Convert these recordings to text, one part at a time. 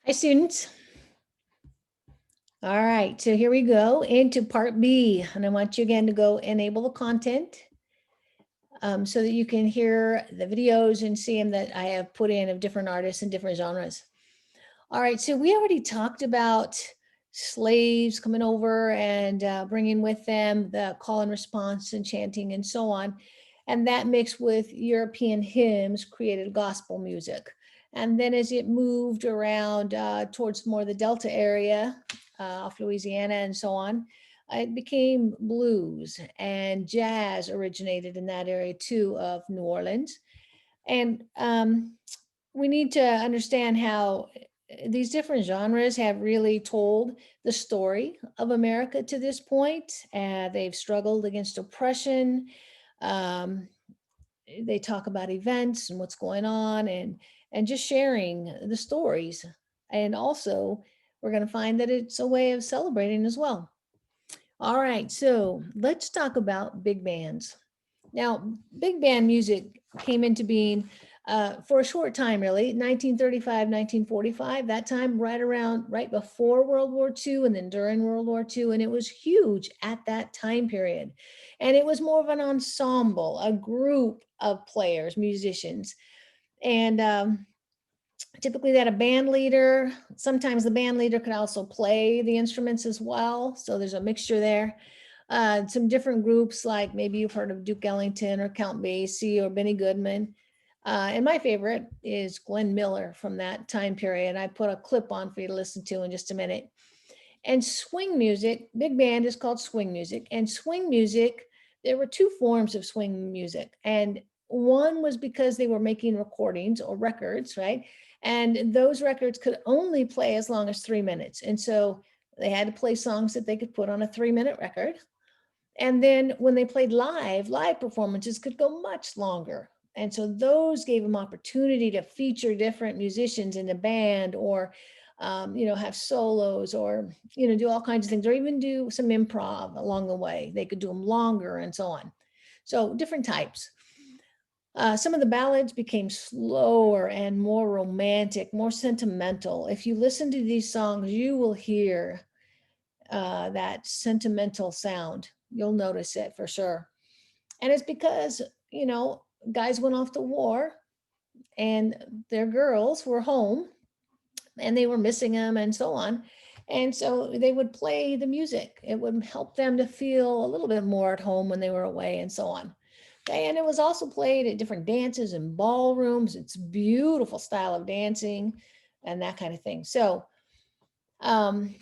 Hi, students. All right, so here we go into part B, and I want you again to go enable the content so that you can hear the videos and see them that I have put in of different artists and different genres. All right, so we already talked about slaves coming over and bringing with them the call and response and chanting and so on. And that mixed with European hymns created gospel music. And then as it moved around towards more the Delta area, off Louisiana and so on, it became blues, and jazz originated in that area too of New Orleans. And we need to understand how these different genres have really told the story of America to this point. They've struggled against oppression. Um, they talk about events and what's going on, and just sharing the stories. And also, we're going to find that it's a way of celebrating as well. All right, so let's talk about big bands. Now, big band music came into being for a short time, really, 1935, 1945, that time right before World War II and then during World War II. And it was huge at that time period. And it was more of an ensemble, a group of players, musicians. And typically they had a band leader. Sometimes the band leader could also play the instruments as well. So there's a mixture there. Some different groups, like maybe you've heard of Duke Ellington or Count Basie or Benny Goodman. And my favorite is Glenn Miller from that time period. I put a clip on for you to listen to in just a minute. And swing music, big band is called swing music. And swing music, there were two forms of swing music. And one was because they were making recordings or records, right? And those records could only play as long as 3 minutes. And so they had to play songs that they could put on a 3 minute record. And then when they played live performances could go much longer. And so those gave them opportunity to feature different musicians in the band, or have solos, or do all kinds of things, or even do some improv along the way. They could do them longer and so on. So different types. Some of the ballads became slower and more romantic, more sentimental. If you listen to these songs, you will hear that sentimental sound. You'll notice it for sure. And it's because, guys went off to war and their girls were home and they were missing them and so on. And so they would play the music. It would help them to feel a little bit more at home when they were away and so on. Okay, and it was also played at different dances and ballrooms. It's beautiful style of dancing and that kind of thing. So um,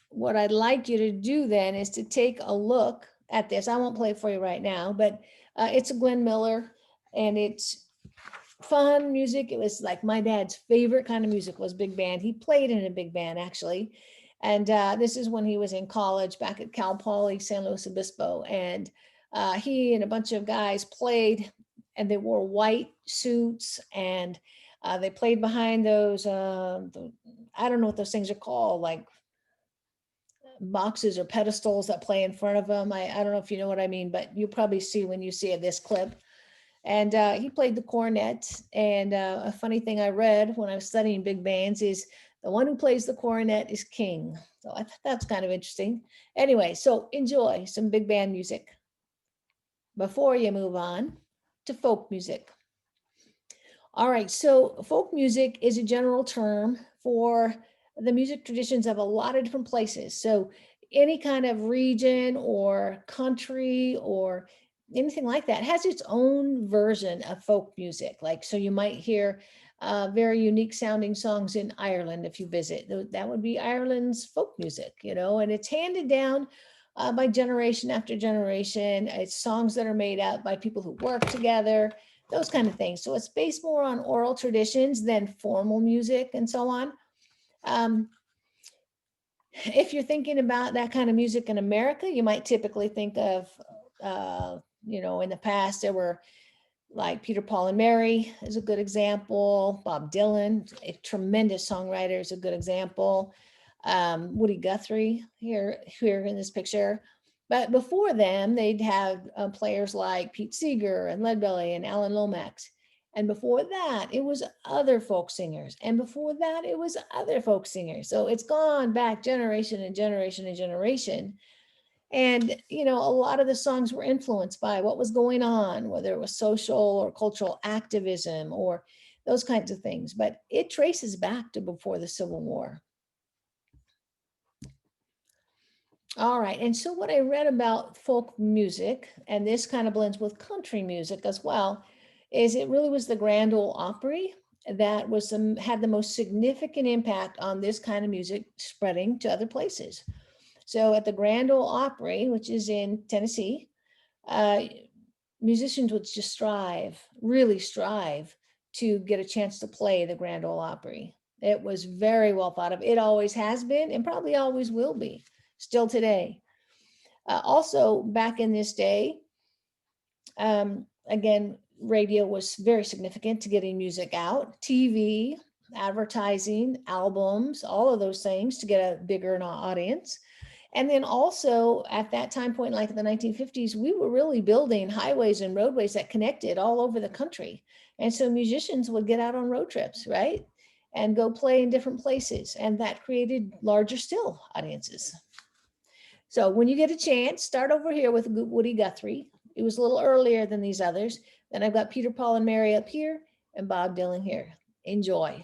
what I'd like you to do then is to take a look at this. I won't play it for you right now, but it's a Glenn Miller, and it's fun music. It was like my dad's favorite kind of music was big band. He played in a big band actually. And this is when he was in college back at Cal Poly San Luis Obispo. And he and a bunch of guys played, and they wore white suits, and they played behind those, I don't know what those things are called, like boxes or pedestals that play in front of them. I don't know if you know what I mean, but you'll probably see when you see this clip. And he played the cornet. And a funny thing I read when I was studying big bands is the one who plays the cornet is king. So I thought that's kind of interesting. Anyway, so enjoy some big band music before you move on to folk music. All right, so folk music is a general term for the music traditions of a lot of different places. So any kind of region or country or anything like that has its own version of folk music. Like, so you might hear very unique sounding songs in Ireland if you visit. That would be Ireland's folk music, and it's handed down by generation after generation. It's songs that are made up by people who work together, those kind of things. So it's based more on oral traditions than formal music and so on. If you're thinking about that kind of music in America, you might typically think of, in the past, there were like Peter, Paul, and Mary is a good example. Bob Dylan, a tremendous songwriter, is a good example. Woody Guthrie here in this picture. But before them, they'd have players like Pete Seeger and Leadbelly and Alan Lomax. And before that, it was other folk singers. And before that, it was other folk singers. So it's gone back generation and generation and generation. And, you know, a lot of the songs were influenced by what was going on, whether it was social or cultural activism or those kinds of things. But it traces back to before the Civil War. All right. And so what I read about folk music, and this kind of blends with country music as well, is it really was the Grand Ole Opry that was had the most significant impact on this kind of music spreading to other places. So at the Grand Ole Opry, which is in Tennessee, musicians would just strive, really strive to get a chance to play the Grand Ole Opry. It was very well thought of. It always has been and probably always will be, still today. Also, back in this day, again, radio was very significant to getting music out, TV, advertising, albums, all of those things to get a bigger audience. And then also at that time point, like in the 1950s, we were really building highways and roadways that connected all over the country. And so musicians would get out on road trips, right? And go play in different places. And that created larger still audiences. So when you get a chance, start over here with Woody Guthrie. It was a little earlier than these others. Then I've got Peter, Paul, and Mary up here and Bob Dylan here. Enjoy.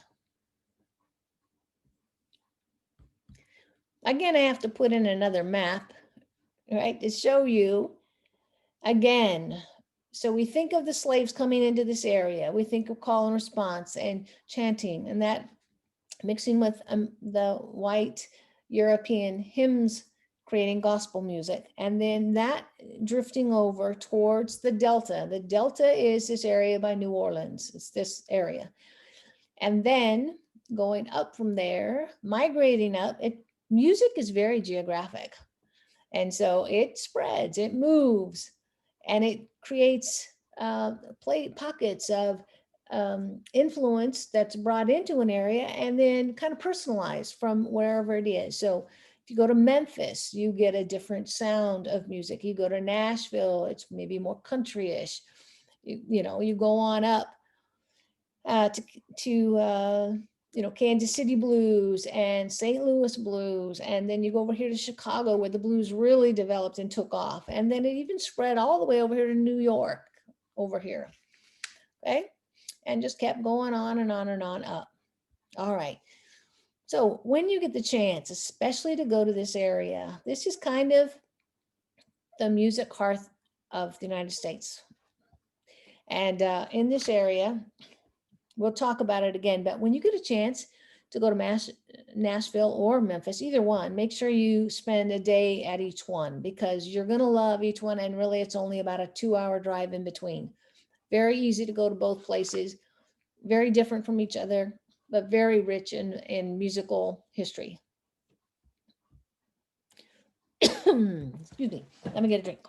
Again, I have to put in another map, right, to show you again. So we think of the slaves coming into this area. We think of call and response and chanting, and that mixing with the white European hymns, creating gospel music, and then that drifting over towards the Delta. The Delta is this area by New Orleans. It's this area. And then going up from there, migrating up, music is very geographic. And so it spreads, it moves, and it creates pockets of influence that's brought into an area and then kind of personalized from wherever it is. So if you go to Memphis, you get a different sound of music. You go to Nashville, it's maybe more country-ish. You know, you go on up to Kansas City blues and St. Louis blues. And then you go over here to Chicago where the blues really developed and took off. And then it even spread all the way over here to New York over here. Okay. And just kept going on and on and on up. All right. So when you get the chance, especially to go to this area, this is kind of the music hearth of the United States. And in this area, we'll talk about it again, but when you get a chance to go to Nashville or Memphis, either one, make sure you spend a day at each one because you're going to love each one. And really, it's only about a 2-hour drive in between. Very easy to go to both places, very different from each other, but very rich in musical history. Excuse me. Let me get a drink.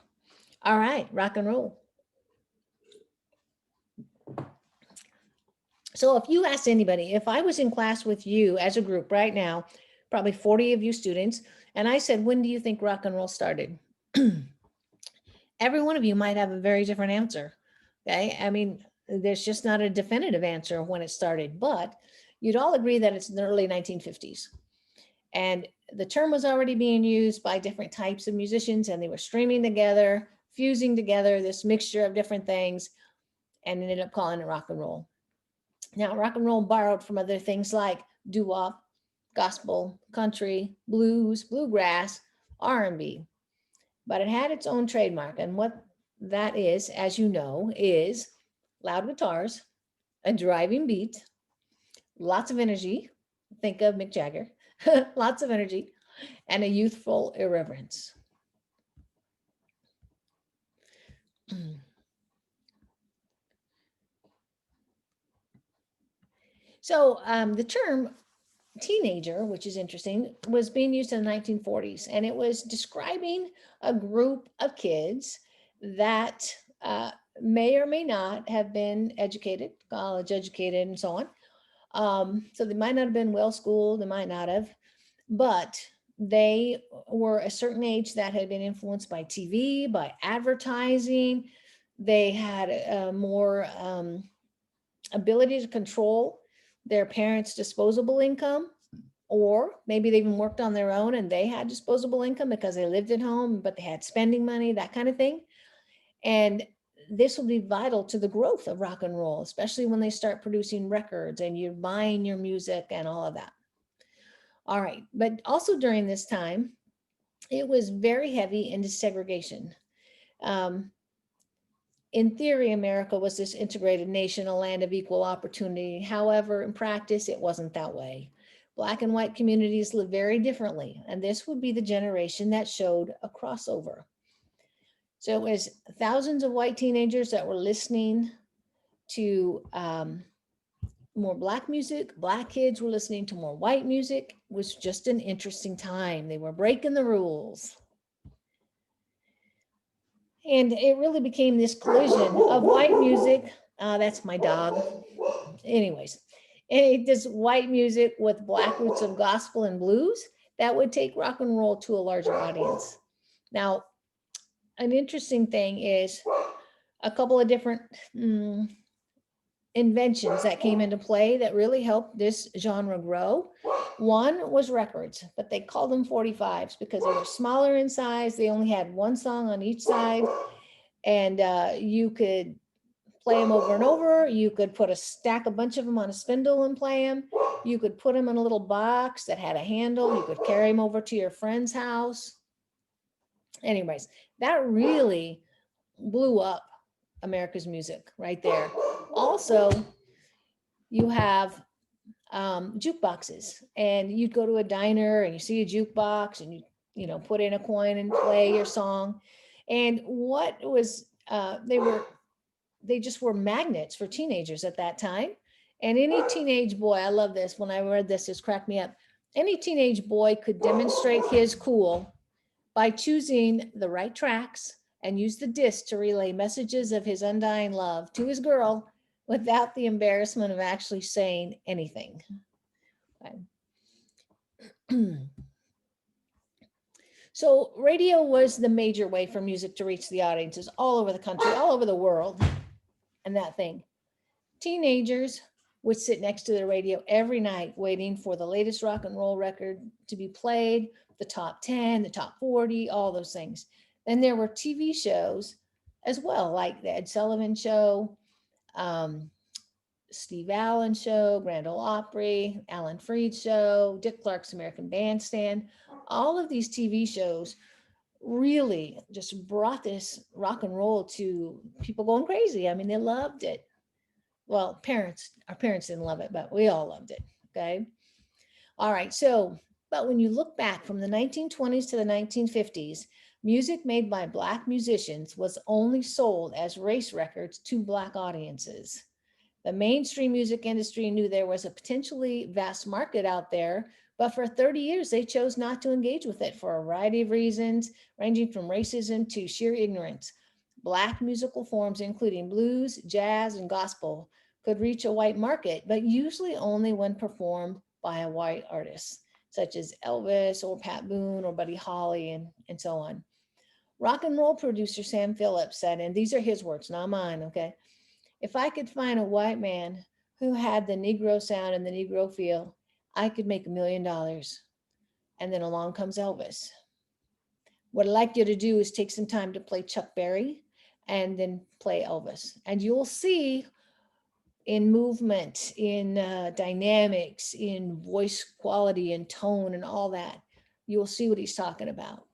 All right, rock and roll. So if you asked anybody, if I was in class with you as a group right now, probably 40 of you students, and I said, when do you think rock and roll started? Every one of you might have a very different answer. Okay. I mean, there's just not a definitive answer of when it started, but you'd all agree that it's in the early 1950s. And the term was already being used by different types of musicians, and they were streaming together, fusing together this mixture of different things, and ended up calling it rock and roll. Now, rock and roll borrowed from other things like doo-wop, gospel, country, blues, bluegrass, R&B, but it had its own trademark. And what that is, as you know, is loud guitars, a driving beat, lots of energy. Think of Mick Jagger, lots of energy, and a youthful irreverence. So the term teenager, which is interesting, was being used in the 1940s, and it was describing a group of kids that may or may not have been educated, college educated, and so on. So they might not have been well schooled, they might not have, but they were a certain age that had been influenced by TV, by advertising. They had more ability to control their parents' disposable income, or maybe they even worked on their own and they had disposable income because they lived at home, but they had spending money, that kind of thing. And this will be vital to the growth of rock and roll, especially when they start producing records and you're buying your music and all of that. All right, but also during this time, it was very heavy into segregation. Um, in theory, America was this integrated nation, a land of equal opportunity. However, in practice, it wasn't that way. Black and white communities live very differently, and this would be the generation that showed a crossover. So it was thousands of white teenagers that were listening to more Black music. Black kids were listening to more white music. It was just an interesting time. They were breaking the rules. And it really became this collision of white music. That's my dog. Anyways, this white music with Black roots of gospel and blues that would take rock and roll to a larger audience. Now, an interesting thing is a couple of different inventions that came into play that really helped this genre grow. One was records, but they called them 45s because they were smaller in size. They only had one song on each side, and you could play them over and over. You could put a bunch of them on a spindle and play them. You could put them in a little box that had a handle. You could carry them over to your friend's house. Anyways, that really blew up America's music right there. Also, you have jukeboxes, and you'd go to a diner and you see a jukebox and you know, put in a coin and play your song. And what was, they just were magnets for teenagers at that time. And any teenage boy, I love this, when I read this, just cracked me up. Any teenage boy could demonstrate his cool by choosing the right tracks and use the disc to relay messages of his undying love to his girl without the embarrassment of actually saying anything. Okay. So radio was the major way for music to reach the audiences all over the country, all over the world, and that thing. Teenagers would sit next to the radio every night waiting for the latest rock and roll record to be played, the top 10, the top 40, all those things. Then there were TV shows as well, like the Ed Sullivan Show, Steve Allen Show, Grand Ole Opry, Alan Freed Show, Dick Clark's American Bandstand. All of these TV shows really just brought this rock and roll to people going crazy. I mean, they loved it. Well, our parents didn't love it, but we all loved it. Okay. All right. So, but when you look back from the 1920s to the 1950s, music made by Black musicians was only sold as race records to Black audiences. The mainstream music industry knew there was a potentially vast market out there, but for 30 years, they chose not to engage with it for a variety of reasons, ranging from racism to sheer ignorance. Black musical forms, including blues, jazz, and gospel, could reach a white market, but usually only when performed by a white artist, such as Elvis or Pat Boone or Buddy Holly, and so on. Rock and roll producer Sam Phillips said, and these are his words, not mine, okay? If I could find a white man who had the Negro sound and the Negro feel, I could make $1 million. And then along comes Elvis. What I'd like you to do is take some time to play Chuck Berry and then play Elvis. And you'll see in movement, in dynamics, in voice quality and tone and all that, you'll see what he's talking about.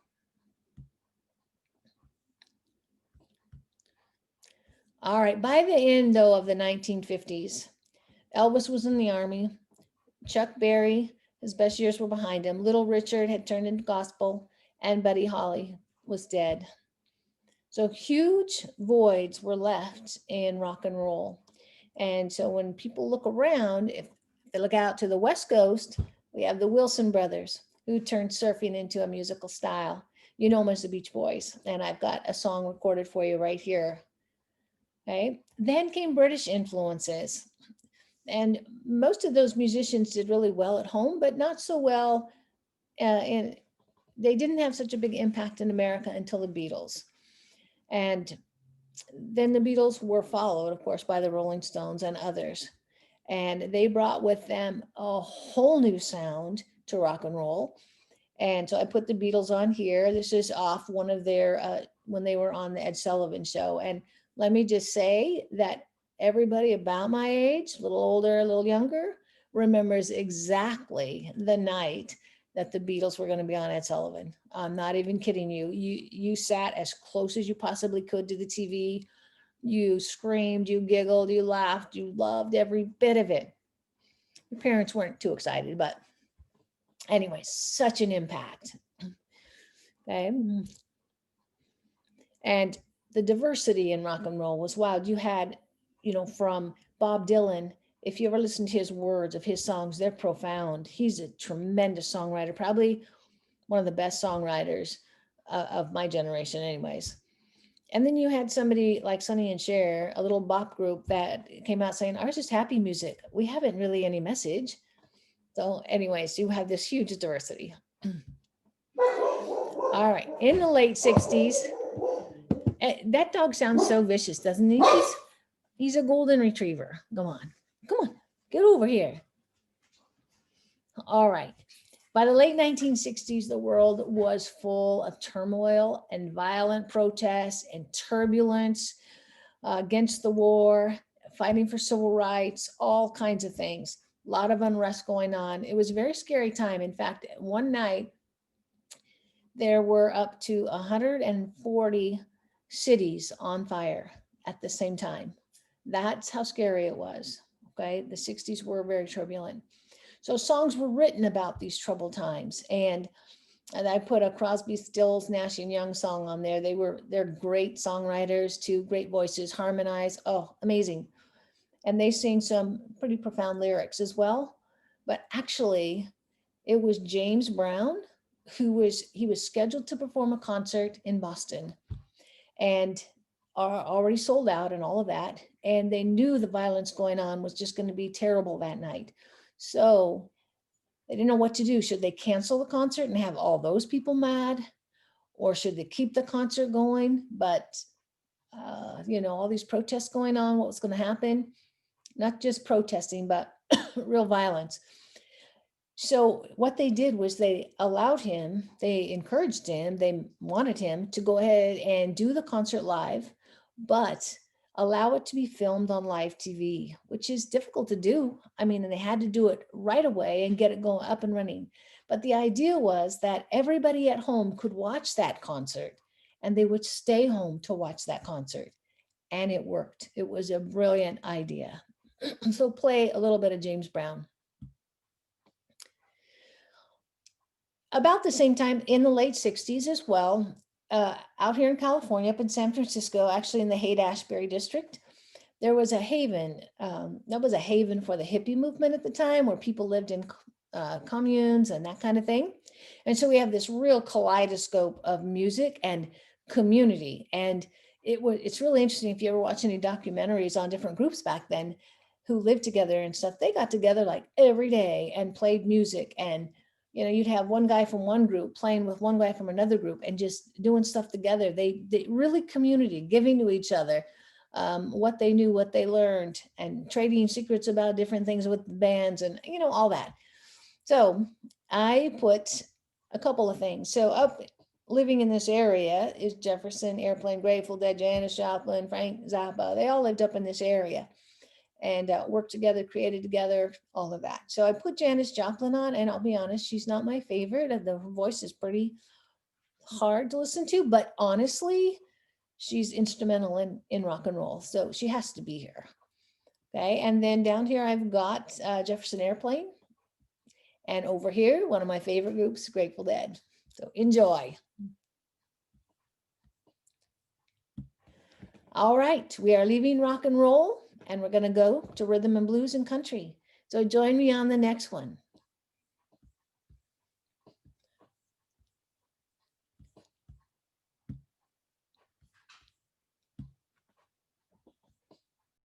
All right, by the end though of the 1950s, Elvis was in the army. Chuck Berry, his best years were behind him. Little Richard had turned into gospel, and Buddy Holly was dead. So huge voids were left in rock and roll. And so when people look around, if they look out to the West Coast, we have the Wilson brothers who turned surfing into a musical style. You know them as the Beach Boys, and I've got a song recorded for you right here. Okay. Then came British influences. And most of those musicians did really well at home, but not so well. And they didn't have such a big impact in America until the Beatles. And then the Beatles were followed, of course, by the Rolling Stones and others. And they brought with them a whole new sound to rock and roll. And so I put the Beatles on here. This is off one of their, when they were on the Ed Sullivan Show. And let me just say that everybody about my age, a little older, a little younger, remembers exactly the night that the Beatles were going to be on Ed Sullivan. I'm not even kidding you. You sat as close as you possibly could to the TV. You screamed, you giggled, you laughed, you loved every bit of it. Your parents weren't too excited, but anyway, such an impact. Okay. And the diversity in rock and roll was wild. You had, from Bob Dylan, if you ever listen to his words of his songs, they're profound. He's a tremendous songwriter, probably one of the best songwriters of my generation anyways. And then you had somebody like Sonny and Cher, a little bop group that came out saying, ours is happy music. We haven't really any message. So anyways, you have this huge diversity. All right, in the late 60s, that dog sounds so vicious, doesn't he? He's a golden retriever. Come on, get over here. All right. By the late 1960s, the world was full of turmoil and violent protests and turbulence against the war, fighting for civil rights, all kinds of things. A lot of unrest going on. It was a very scary time. In fact, one night, there were up to 140 cities on fire at the same time. That's how scary it was. Okay. The 60s were very turbulent. So songs were written about these troubled times. And I put a Crosby, Stills, Nash and Young song on there. They're great songwriters, too, great voices, harmonize. Oh, amazing. And they sing some pretty profound lyrics as well. But actually, it was James Brown he was scheduled to perform a concert in Boston and are already sold out and all of that. And they knew the violence going on was just going to be terrible that night. So they didn't know what to do. Should they cancel the concert and have all those people mad? Or should they keep the concert going? But, all these protests going on, what was going to happen? Not just protesting, but real violence. So what they did was they encouraged him, they wanted him to go ahead and do the concert live, but allow it to be filmed on live TV, which is difficult to do. I mean, and they had to do it right away and get it going up and running. But the idea was that everybody at home could watch that concert and they would stay home to watch that concert. And it worked. It was a brilliant idea. So play a little bit of James Brown. About the same time in the late 60s as well, out here in California, up in San Francisco, actually in the Haight-Ashbury district, there was a haven. That was a haven for the hippie movement at the time, where people lived in communes and that kind of thing. And so we have this real kaleidoscope of music and community. And it's really interesting if you ever watch any documentaries on different groups back then who lived together and stuff. They got together like every day and played music, and you'd have one guy from one group playing with one guy from another group and just doing stuff together. They really community, giving to each other what they knew, what they learned, and trading secrets about different things with the bands and, all that. So I put a couple of things. So up living in this area is Jefferson, Airplane, Grateful Dead, Janis Joplin, Frank Zappa. They all lived up in this area and worked together, created together, all of that. So I put Janis Joplin on, and I'll be honest, she's not my favorite. The voice is pretty hard to listen to, but honestly, she's instrumental in rock and roll. So she has to be here. Okay, and then down here I've got Jefferson Airplane. And over here, one of my favorite groups, Grateful Dead. So enjoy. All right, we are leaving rock and roll, and we're going to go to rhythm and blues and country. So join me on the next one.